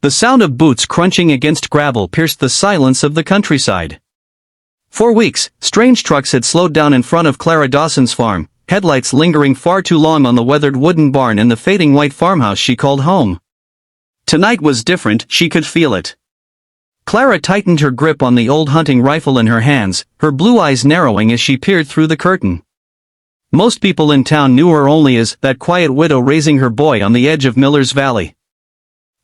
The sound of boots crunching against gravel pierced the silence of the countryside. For weeks, strange trucks had slowed down in front of Clara Dawson's farm, headlights lingering far too long on the weathered wooden barn and the fading white farmhouse she called home. Tonight was different, she could feel it. Clara tightened her grip on the old hunting rifle in her hands, her blue eyes narrowing as she peered through the curtain. Most people in town knew her only as that quiet widow raising her boy on the edge of Miller's Valley.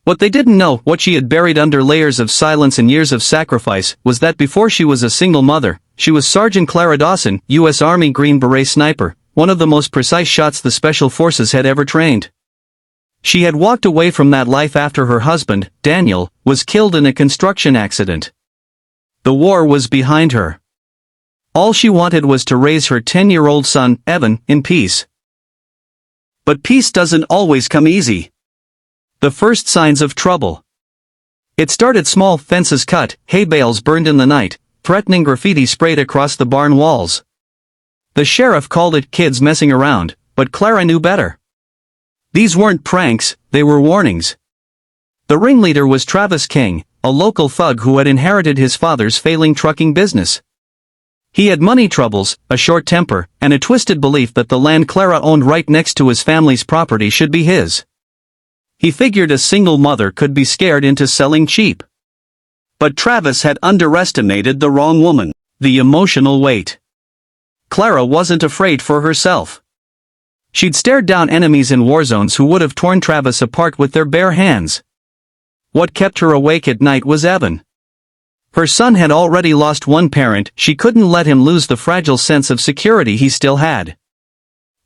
What they didn't know, what she had buried under layers of silence and years of sacrifice, was that before she was a single mother, she was Sergeant Clara Dawson, U.S. Army Green Beret sniper, one of the most precise shots the Special Forces had ever trained. She had walked away from that life after her husband, Daniel, was killed in a construction accident. The war was behind her. All she wanted was to raise her 10-year-old son, Evan, in peace. But peace doesn't always come easy. The first signs of trouble. It started small, fences cut, hay bales burned in the night, threatening graffiti sprayed across the barn walls. The sheriff called it kids messing around, but Clara knew better. These weren't pranks, they were warnings. The ringleader was Travis King, a local thug who had inherited his father's failing trucking business. He had money troubles, a short temper, and a twisted belief that the land Clara owned right next to his family's property should be his. He figured a single mother could be scared into selling cheap. But Travis had underestimated the wrong woman, the emotional weight. Clara wasn't afraid for herself. She'd stared down enemies in war zones who would have torn Travis apart with their bare hands. What kept her awake at night was Evan. Her son had already lost one parent, she couldn't let him lose the fragile sense of security he still had.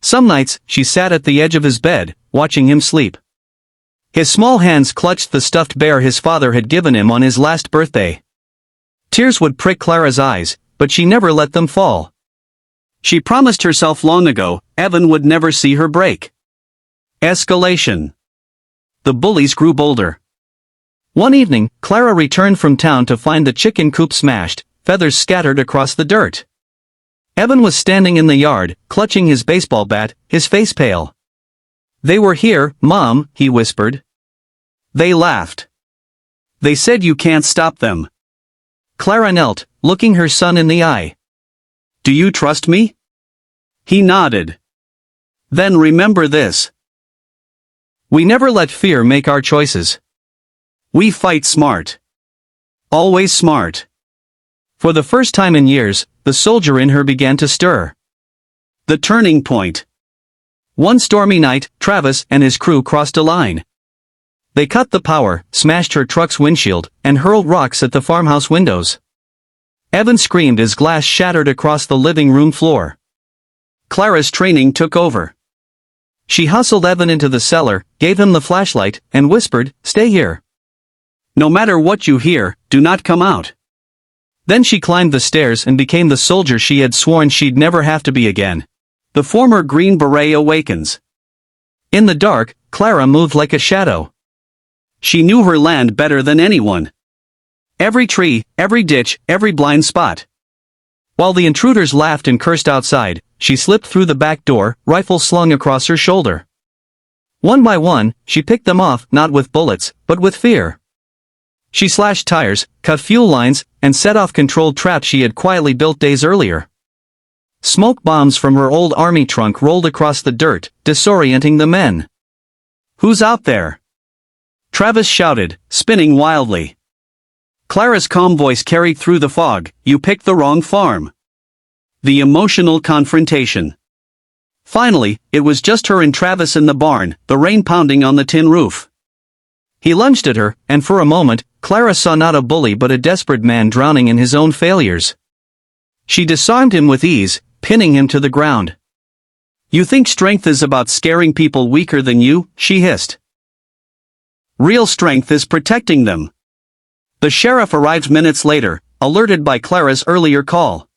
Some nights, she sat at the edge of his bed, watching him sleep. His small hands clutched the stuffed bear his father had given him on his last birthday. Tears would prick Clara's eyes, but she never let them fall. She promised herself long ago, Evan would never see her break. Escalation. The bullies grew bolder. One evening, Clara returned from town to find the chicken coop smashed, feathers scattered across the dirt. Evan was standing in the yard, clutching his baseball bat, his face pale. "They were here, Mom," he whispered. They laughed. "They said you can't stop them." Clara knelt, looking her son in the eye. "Do you trust me?" He nodded. "Then remember this. We never let fear make our choices. We fight smart. Always smart." For the first time in years, the soldier in her began to stir. The turning point. One stormy night, Travis and his crew crossed a line. They cut the power, smashed her truck's windshield, and hurled rocks at the farmhouse windows. Evan screamed as glass shattered across the living room floor. Clara's training took over. She hustled Evan into the cellar, gave him the flashlight, and whispered, "Stay here. No matter what you hear, do not come out." Then she climbed the stairs and became the soldier she had sworn she'd never have to be again. The former Green Beret awakens. In the dark, Clara moved like a shadow. She knew her land better than anyone. Every tree, every ditch, every blind spot. While the intruders laughed and cursed outside, she slipped through the back door, rifle slung across her shoulder. One by one, she picked them off, not with bullets, but with fear. She slashed tires, cut fuel lines, and set off controlled traps she had quietly built days earlier. Smoke bombs from her old army trunk rolled across the dirt, disorienting the men. "Who's out there?" Travis shouted, spinning wildly. Clara's calm voice carried through the fog, "You picked the wrong farm." The emotional confrontation. Finally, it was just her and Travis in the barn, the rain pounding on the tin roof. He lunged at her, and for a moment, Clara saw not a bully but a desperate man drowning in his own failures. She disarmed him with ease, pinning him to the ground. "You think strength is about scaring people weaker than you?" she hissed. "Real strength is protecting them." The sheriff arrived minutes later, alerted by Clara's earlier call.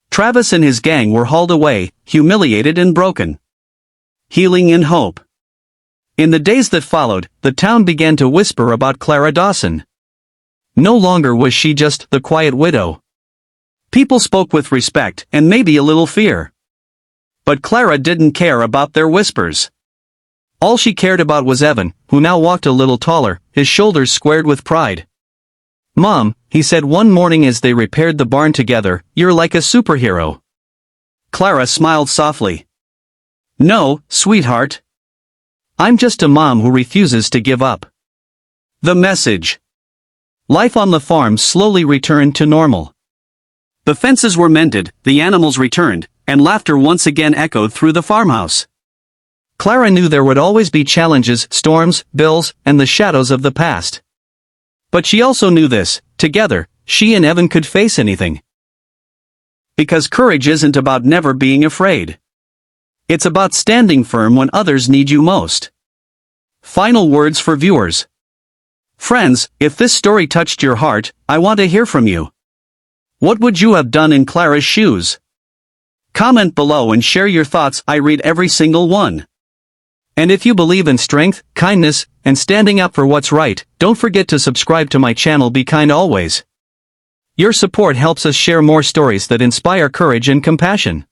Travis and his gang were hauled away, humiliated and broken. Healing and hope. In the days that followed, the town began to whisper about Clara Dawson. No longer was she just the quiet widow. People spoke with respect and maybe a little fear. But Clara didn't care about their whispers. All she cared about was Evan, who now walked a little taller, his shoulders squared with pride. "Mom," he said one morning as they repaired the barn together, "you're like a superhero." Clara smiled softly. "No, sweetheart. I'm just a mom who refuses to give up." The message. Life on the farm slowly returned to normal. The fences were mended, the animals returned, and laughter once again echoed through the farmhouse. Clara knew there would always be challenges, storms, bills, and the shadows of the past. But she also knew this: together, she and Evan could face anything. Because courage isn't about never being afraid. It's about standing firm when others need you most. Final words for viewers. Friends, if this story touched your heart, I want to hear from you. What would you have done in Clara's shoes? Comment below and share your thoughts. I read every single one. And if you believe in strength, kindness, and standing up for what's right, don't forget to subscribe to my channel. Be kind always. Your support helps us share more stories that inspire courage and compassion.